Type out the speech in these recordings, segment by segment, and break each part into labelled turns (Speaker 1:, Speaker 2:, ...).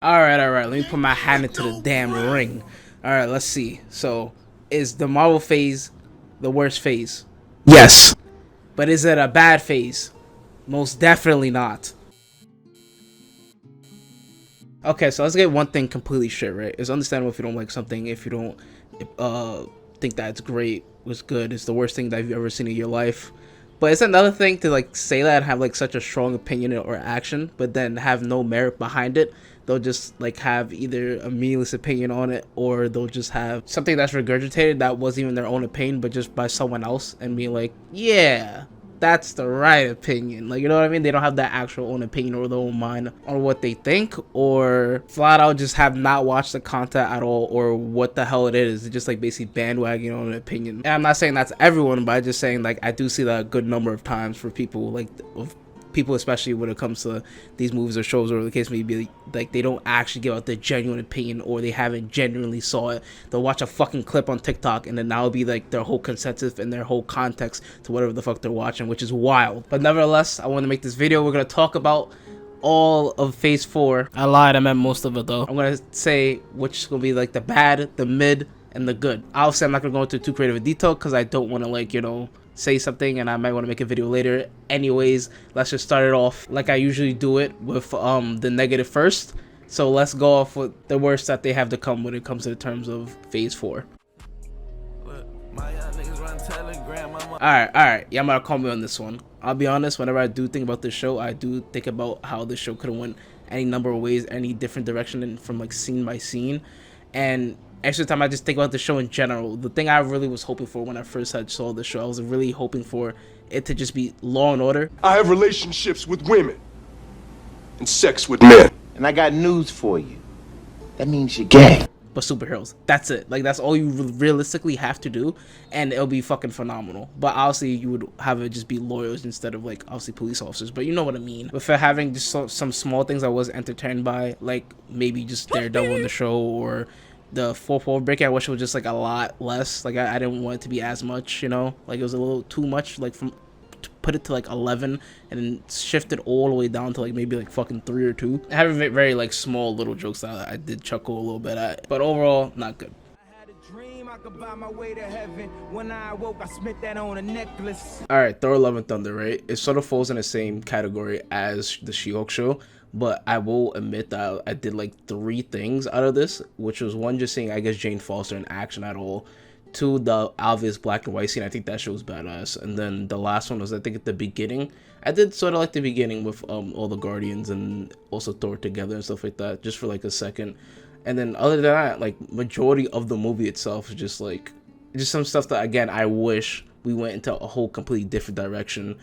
Speaker 1: Alright, let me put my hand into the damn ring. Alright, let's see. So, is the Marvel phase the worst phase?
Speaker 2: Yes.
Speaker 1: But is it a bad phase? Most definitely not. Okay, so let's get one thing completely straight, right? It's understandable if you don't like something, if you don't think that it's great, was good, it's the worst thing that you've ever seen in your life. But it's another thing to like say that and have like such a strong opinion or action, but then have no merit behind it. They'll just like have either a meaningless opinion on it, or they'll just have something that's regurgitated that wasn't even their own opinion, but just by someone else, and be like, yeah, that's the right opinion. Like, you know what I mean? They don't have that actual own opinion or their own mind on what they think, or flat out just have not watched the content at all, or what the hell it is. It's just like basically bandwagon on an opinion. And I'm not saying that's everyone, but I'm just saying like I do see that a good number of times for people, like of people, especially when it comes to these movies or shows, or the case may be, like they don't actually give out their genuine opinion, or they haven't genuinely saw it. They'll watch a fucking clip on TikTok and then that'll be like their whole consensus and their whole context to whatever the fuck they're watching, which is wild. But nevertheless, I want to make this video. We're gonna talk about all of phase 4. I lied, I meant most of it though. I'm gonna say which is gonna be like the bad, the mid, and the good. Obviously I'm not gonna go into too creative a detail because I don't want to, like, you know, say something and I might want to make a video later. Anyways, let's just start it off like I usually do it, with the negative first. So let's go off with the worst that they have to come when it comes to the terms of phase 4. Alright, y'all might call me on this one. I'll be honest, whenever I do think about this show, I do think about how this show could have went any number of ways, any different direction, and from like scene by scene. And extra time, I just think about the show in general. The thing I really was hoping for when I first saw the show, I was really hoping for it to just be Law and Order.
Speaker 3: I have relationships with women and sex with men.
Speaker 2: And I got news for you. That means you're gay.
Speaker 1: But superheroes, that's it. Like, that's all you realistically have to do, and it'll be fucking phenomenal. But obviously you would have it just be lawyers instead of like obviously police officers, but you know what I mean. But for having just some small things I was entertained by, like maybe just Daredevil in the show, or the fourth wall breaking, I wish it was just like a lot less. Like I didn't want it to be as much, you know, like it was a little too much, like from to put it to like 11 and then shifted all the way down to like maybe like fucking 3 or 2. I have very like small little jokes that I did chuckle a little bit at, but overall not good.
Speaker 4: I could buy my way to heaven. When I awoke, I spent that on a necklace.
Speaker 1: Alright, Thor Love and Thunder, right? It sort of falls in the same category as the She-Hulk show, but I will admit that I did like 3 things out of this, which was 1, just seeing, I guess, Jane Foster in action at all. 2, the obvious black and white scene. I think that show was badass. And then the last one was, I think, at the beginning. I did sort of like the beginning with all the Guardians and also Thor together and stuff like that, just for like a second. And then other than that, like majority of the movie itself is just like some stuff that, again, I wish we went into a whole completely different direction.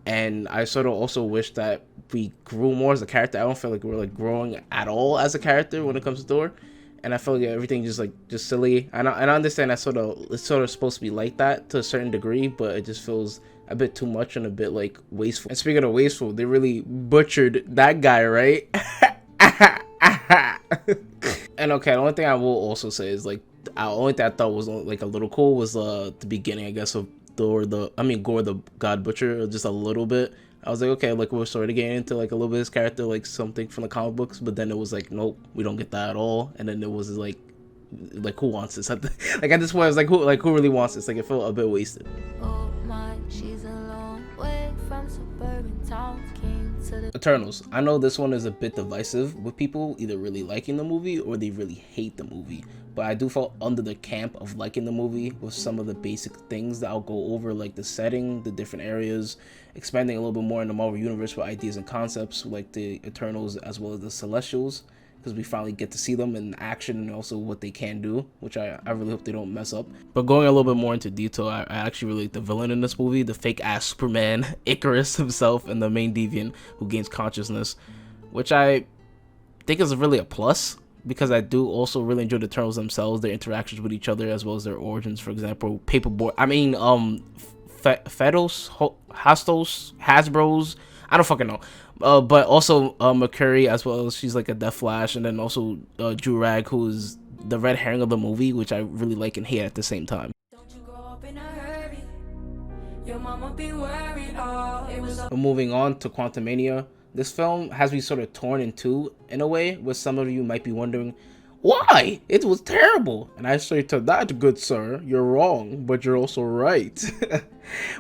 Speaker 1: And I sort of also wish that we grew more as a character. I don't feel like we're like growing at all as a character when it comes to Thor. And I feel like everything just silly. And I understand that it's sort of supposed to be like that to a certain degree, but it just feels a bit too much and a bit like wasteful. And speaking of wasteful, they really butchered that guy, right? And okay, the only thing I will also say is like the only thing I thought was like a little cool was the beginning, I guess, of Gore the God Butcher, just a little bit. I was like, okay, like we're sort of getting into like a little bit of his character, like something from the comic books, but then it was like, nope, we don't get that at all. And then it was like who wants this? Like at this point, I was like, who really wants this? Like it felt a bit wasted.
Speaker 5: Oh my, she's a long way from suburban towns, came to the
Speaker 1: Eternals. I know this one is a bit divisive with people either really liking the movie or they really hate the movie, but I do fall under the camp of liking the movie with some of the basic things that I'll go over, like the setting, the different areas, expanding a little bit more in the Marvel Universe with ideas and concepts like the Eternals as well as the Celestials, because we finally get to see them in action and also what they can do, which I really hope they don't mess up. But going a little bit more into detail, I actually really like the villain in this movie, the fake ass Superman, Icarus himself, and the main deviant who gains consciousness, which I think is really a plus, because I do also really enjoy the Eternals themselves, their interactions with each other, as well as their origins. For example, Hasbro's, I don't fucking know. But also Mercury, as well as she's like a Death Flash, and then also Durag, who is the red herring of the movie, which I really like and hate at the same time.
Speaker 5: Don't you grow up in a hurry. Your mama be worried. Oh, it was
Speaker 1: But moving on to Quantumania, This film has me sort of torn in two in a way, where some of you might be wondering, why? It was terrible. And I say to that, good sir, you're wrong, but you're also right.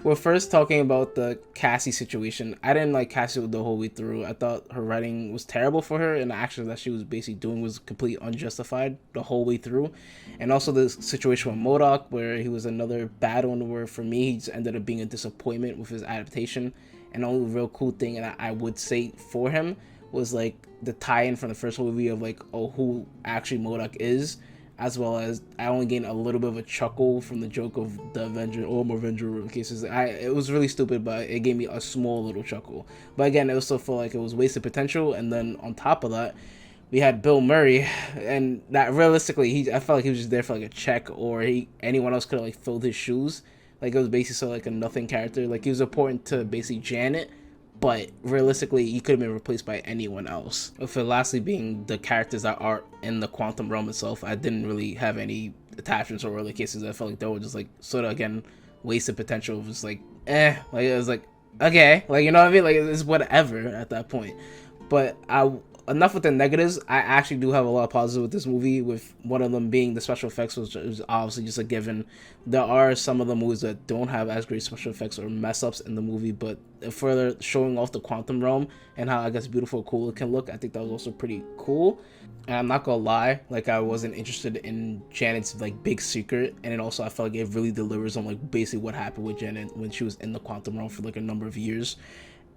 Speaker 1: We're first talking about the Cassie situation. I didn't like Cassie the whole way through. I thought her writing was terrible for her, and the actions that she was basically doing was completely unjustified the whole way through. And also the situation with MODOK, where he was another bad one, where for me, he just ended up being a disappointment with his adaptation. And the only real cool thing that I would say for him was like the tie-in from the first movie of like, oh, who actually MODOK is, as well as I only gained a little bit of a chuckle from the joke of the Avenger or Avenger cases. It was really stupid, but it gave me a small little chuckle. But again, it also felt like it was wasted potential. And then on top of that, we had Bill Murray, and that realistically, I felt like he was just there for like a check, or anyone else could have like filled his shoes. Like it was basically so like a nothing character. Like he was important to basically Janet, but realistically he could have been replaced by anyone else. With it lastly being the characters that are in the quantum realm itself, I didn't really have any attachments or early cases. I felt like they were just like sort of again wasted potential. It was like like it was like okay, like you know what I mean, like it's whatever at that point. But enough with the negatives. I actually do have a lot of positives with this movie, with one of them being the special effects, which is obviously just a given. There are some of the movies that don't have as great special effects or mess ups in the movie, but further showing off the quantum realm and how I guess beautiful, cool it can look, I think that was also pretty cool. And I'm not gonna lie, like I wasn't interested in Janet's like big secret, and it also I felt like it really delivers on like basically what happened with Janet when she was in the quantum realm for like a number of years.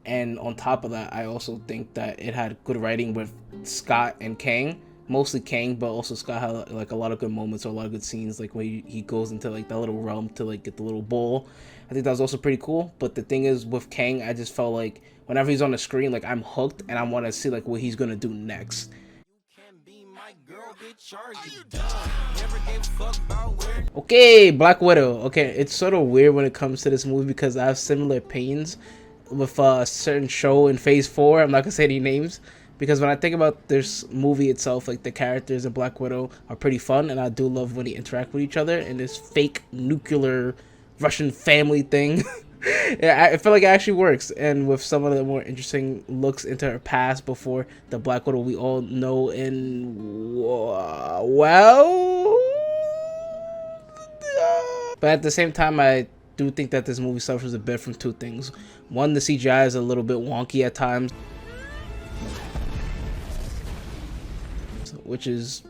Speaker 1: And on top of that, I also think that it had good writing with Scott and Kang, mostly Kang, but also Scott had like a lot of good moments or a lot of good scenes, like when he goes into like that little realm to like get the little bowl. I think that was also pretty cool. But the thing is with Kang, I just felt like whenever he's on the screen, like I'm hooked and I want to see like what he's gonna do next. Okay, Black Widow. Okay, it's sort of weird when it comes to this movie because I have similar pains with a certain show in phase 4. I'm not gonna say any names because when I think about this movie itself, like the characters in Black Widow are pretty fun, and I do love when they interact with each other in this fake nuclear Russian family thing. Yeah, I feel like it actually works, and with some of the more interesting looks into her past before the Black Widow we all know in well, but at the same time I do think that this movie suffers a bit from two things. One, the CGI is a little bit wonky at times, which is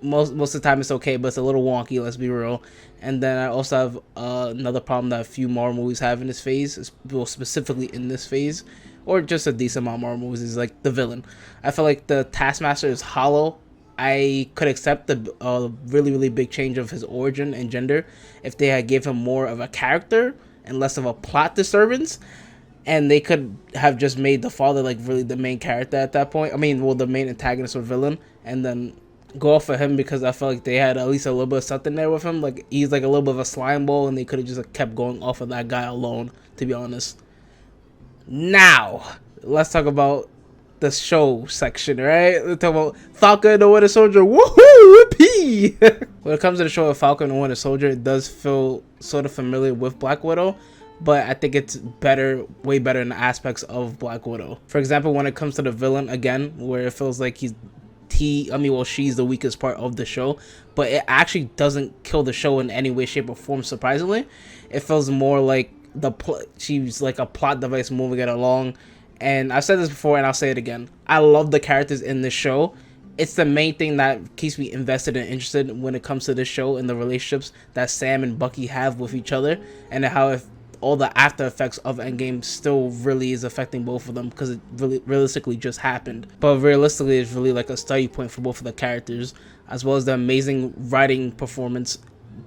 Speaker 1: most of the time it's okay, but it's a little wonky, let's be real. And then I also have another problem that a few Marvel movies have in this phase, well, specifically in this phase, or just a decent amount of Marvel movies, is like the villain. I feel like the Taskmaster is hollow. I could accept the really big change of his origin and gender if they had gave him more of a character and less of a plot disturbance, and they could have just made the father like really the main character at that point. I mean, well, the main antagonist or villain, and then go off of him, because I felt like they had at least a little bit of something there with him. Like he's like a little bit of a slime ball, and they could have just like, kept going off of that guy alone, to be honest. Now let's talk about the show section, right? Let's talk about Falcon and the Winter Soldier. Woohoo! Whippy! When it comes to the show of Falcon and the Winter Soldier, it does feel sort of familiar with Black Widow, but I think it's better, way better in the aspects of Black Widow. For example, when it comes to the villain, again, where it feels like she's the weakest part of the show, but it actually doesn't kill the show in any way, shape, or form, surprisingly. It feels more like she's like a plot device moving it along. And I've said this before and I'll say it again. I love the characters in this show. It's the main thing that keeps me invested and interested when it comes to this show, and the relationships that Sam and Bucky have with each other, and how if all the after effects of Endgame still really is affecting both of them, because it really realistically just happened. But realistically, it's really like a study point for both of the characters, as well as the amazing writing performance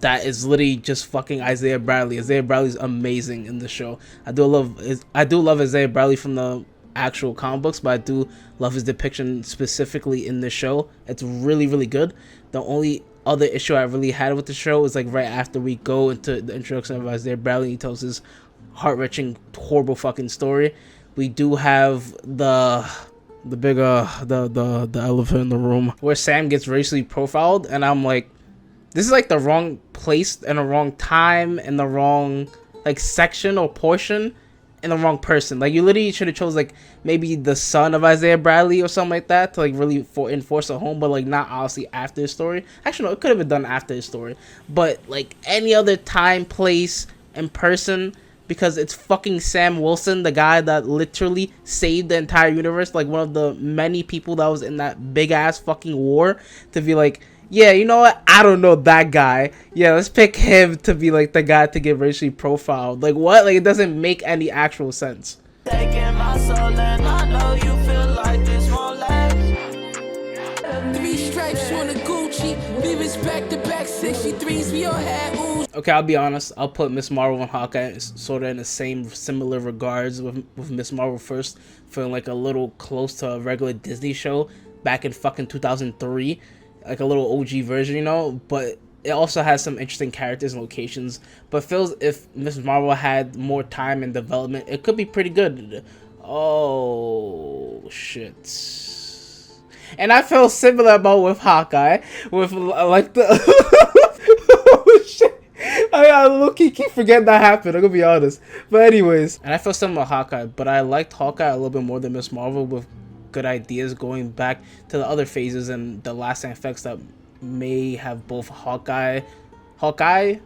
Speaker 1: that is literally just fucking Isaiah Bradley. Isaiah Bradley's amazing in the show. I do love Isaiah Bradley from the actual comic books, but I do love his depiction specifically in the show. It's really good. The only other issue I really had with the show is like right after we go into the introduction of Isaiah Bradley, he tells his heart-wrenching, horrible fucking story. We do have the big the elephant in the room where Sam gets racially profiled, and I'm like, this is like the wrong place and the wrong time and the wrong like section or portion in the wrong person. Like, you literally should have chose like maybe the son of Isaiah Bradley or something like that to like really enforce a home, but like not obviously after his story. Actually, no, it could have been done after his story, but like any other time, place, and person, because it's fucking Sam Wilson, the guy that literally saved the entire universe, like one of the many people that was in that big ass fucking war, to be like, yeah, you know what? I don't know that guy. Yeah, let's pick him to be like the guy to get racially profiled. Like, what? Like, it doesn't make any actual sense.
Speaker 6: Taking my soul and I know you feel like this won't last.
Speaker 7: 3 stripes on the Gucci, leave us back to back 63s, we all had ooze.
Speaker 1: Okay, I'll be honest. I'll put Miss Marvel and Hawkeye sort of in the same similar regards, with Miss Marvel first feeling like a little close to a regular Disney show back in fucking 2003. Like a little OG version, you know, but it also has some interesting characters and locations. But feels if Miss Marvel had more time and development, it could be pretty good. Oh shit! And I feel similar about with Hawkeye, with like the oh shit. I Loki keep forgetting that happened. I'm gonna be honest, but anyways, and I feel similar with Hawkeye, but I liked Hawkeye a little bit more than Miss Marvel, with good ideas going back to the other phases and the lasting effects that may have both Hawkeyes. Okay,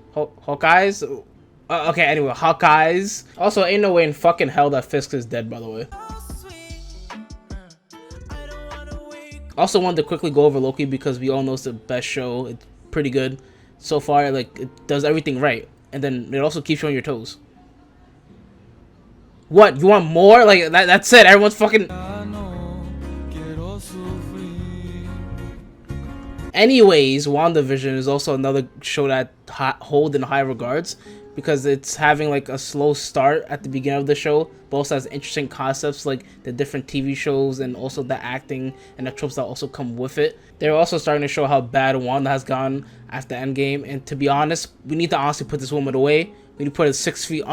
Speaker 1: anyway, Hawkeyes. Also, ain't no way in fucking hell that Fisk is dead, by the way. Also wanted to quickly go over Loki because we all know it's the best show. It's pretty good so far. Like, it does everything right, and then it also keeps you on your toes. What, you want more? Like, that's it. Everyone's fucking. Anyways, WandaVision is also another show that hold in high regards because it's having like a slow start at the beginning of the show, but also has interesting concepts like the different TV shows and also the acting and the tropes that also come with it. They're also starting to show how bad Wanda has gone after Endgame, and to be honest, we need to honestly put this woman away. We need to put her 6 feet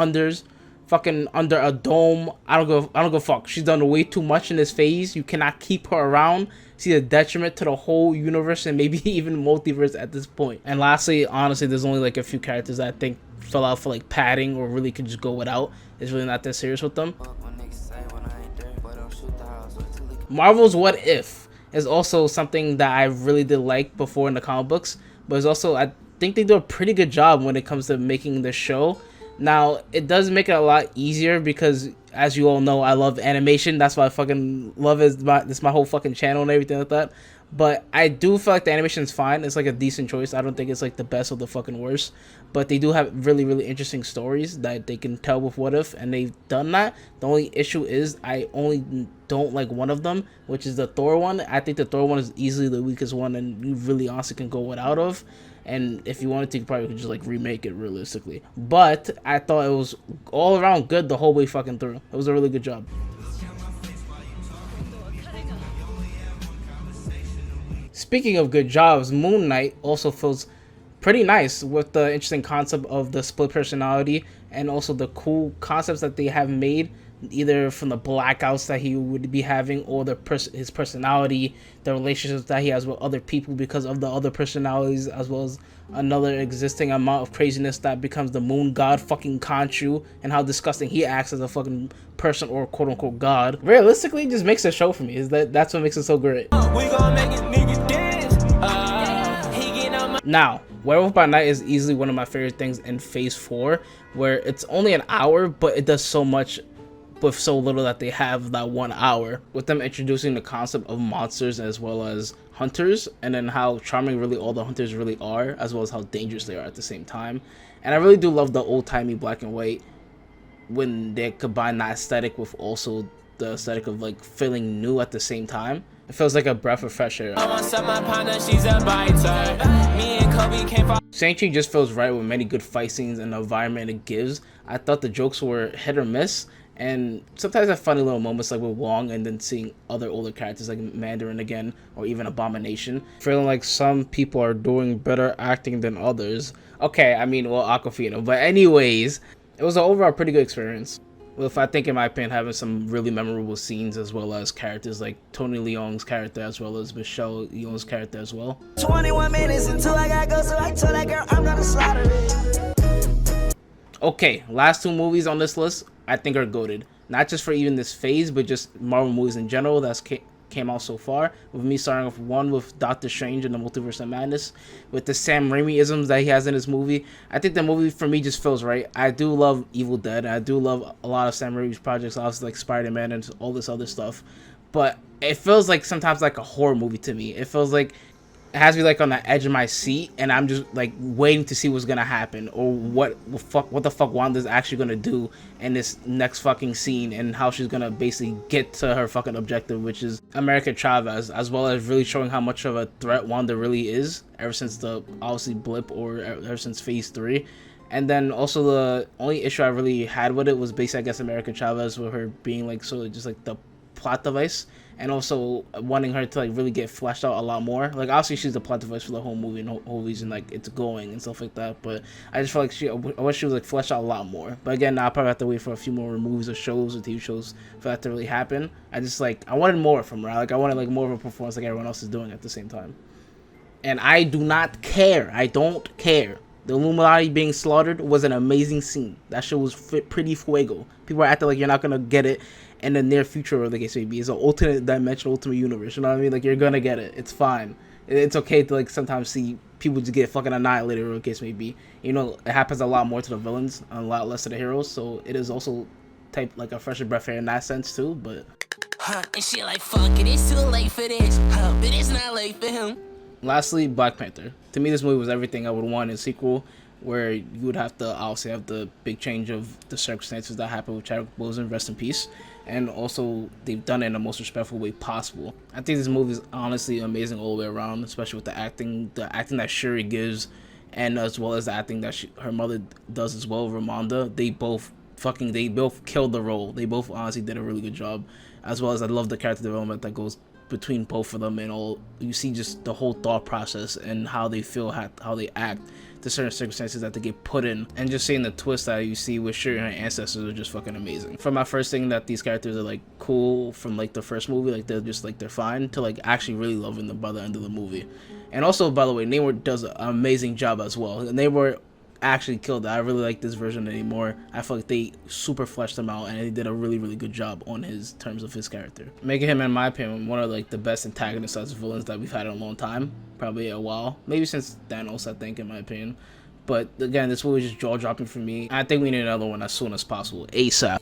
Speaker 1: fucking under a dome. I don't give a fuck. She's done way too much in this phase. You cannot keep her around. See a detriment to the whole universe and maybe even multiverse at this point. And lastly, honestly, there's only like a few characters that I think fell out for like padding or really could just go without. It's really not that serious with them. Marvel's What If is also something that I really did like before in the comic books, but it's also, I think they do a pretty good job when it comes to making the show. Now, it does make it a lot easier because, as you all know, I love animation. That's why I fucking love it. It's my whole fucking channel and everything like that. But I do feel like the animation is fine. It's like a decent choice. I don't think it's like the best or the fucking worst. But they do have really, really interesting stories that they can tell with What If, and they've done that. The only issue is I only don't like one of them, which is the Thor one. I think the Thor one is easily the weakest one, and you really honestly can go without of. And if you wanted to, you probably could just like remake it realistically. But I thought it was all around good the whole way fucking through. It was a really good job. Speaking of good jobs, Moon Knight also feels pretty nice with the interesting concept of the split personality and also the cool concepts that they have made, either from the blackouts that he would be having or his personality, the relationships that he has with other people because of the other personalities, as well as another existing amount of craziness that becomes the moon god fucking Khonshu, and how disgusting he acts as a fucking person or quote-unquote god. Realistically, it just makes a show for me. That's what makes it so great.
Speaker 6: We gon' make it nigga dance.
Speaker 1: Now, Werewolf by Night is easily one of my favorite things in Phase 4, where it's only an hour, but it does so much with so little that they have that 1 hour, with them introducing the concept of monsters as well as hunters, and then how charming really all the hunters really are, as well as how dangerous they are at the same time. And I really do love the old-timey black and white when they combine that aesthetic with also the aesthetic of like feeling new at the same time. It feels like a breath of fresh air. Shang-Chi just feels right with many good fight scenes and the environment it gives. I thought the jokes were hit or miss, and sometimes have funny little moments like with Wong, and then seeing other older characters like Mandarin again, or even Abomination. Feeling like some people are doing better acting than others. Okay, I mean, well, Aquafina. But anyways, it was an overall pretty good experience. With, I think, in my opinion, having some really memorable scenes, as well as characters like Tony Leung's character, as well as Michelle Yeoh's character as well.
Speaker 6: 21 minutes until I gotta go, so I told that girl I'm gonna slaughter it.
Speaker 1: Okay, last two movies on this list I think are goated. Not just for even this phase, but just Marvel movies in general that's came out so far. With me starting off one with Doctor Strange and the Multiverse of Madness, with the Sam Raimi isms that he has in his movie. I think the movie for me just feels right. I do love Evil Dead. I do love a lot of Sam Raimi's projects, obviously like Spider-Man and all this other stuff. But it feels like sometimes like a horror movie to me. It feels like it has me like on the edge of my seat, and I'm just like waiting to see what's gonna happen or what the fuck Wanda's actually gonna do in this next fucking scene, and how she's gonna basically get to her fucking objective, which is America Chavez, as well as really showing how much of a threat Wanda really is ever since the obviously blip or ever since phase 3. And then also the only issue I really had with it was basically I guess America Chavez with her being like sort of just like the plot device, and also wanting her to like really get fleshed out a lot more. Like obviously she's the plot device for the whole movie and whole reason like it's going and stuff like that, but I just feel like I wish she was like fleshed out a lot more. But again, I'll probably have to wait for a few more movies or shows or TV shows for that to really happen. I just like I wanted more from her. Like I wanted like more of a performance like everyone else is doing at the same time. And I do not care. I don't care. The Illuminati being slaughtered was an amazing scene. That shit was pretty fuego. People are acting like you're not gonna get it in the near future, or the case may be. It's an alternate dimension, ultimate universe. You know what I mean? Like you're gonna get it. It's fine. It's okay to like sometimes see people just get fucking annihilated, or the case may be. You know, it happens a lot more to the villains, and a lot less to the heroes. So it is also type like a fresher breath air in that sense too. But
Speaker 7: And she like, fuck it, it's too late for this. But it's not late for him.
Speaker 1: lastly, Black Panther. To me, this movie was everything I would want in a sequel, where you would have to obviously have the big change of the circumstances that happened with Chadwick Boseman, rest in peace, and also they've done it in the most respectful way possible. I think this movie is honestly amazing all the way around, especially with the acting that Shuri gives, and as well as the acting that her mother does as well, Ramonda. They both killed the role. They both honestly did a really good job, as well as I love the character development that goes between both of them, and all you see just the whole thought process and how they feel, how they act to certain circumstances that they get put in, and just seeing the twist that you see with Shuri and her ancestors are just fucking amazing. From my first thing that these characters are like cool from like the first movie, like they're just like they're fine, to like actually really loving them by the end of the movie. And also, by the way, Namor does an amazing job as well. Namor actually killed it. I really like this version anymore. I feel like they super fleshed him out, and they did a really, really good job on his terms of his character, making him, in my opinion, one of like the best antagonists as villains that we've had in a long time, probably a while, maybe since Thanos, I think, in my opinion. But again, this movie is just jaw dropping for me. I think we need another one as soon as possible, ASAP.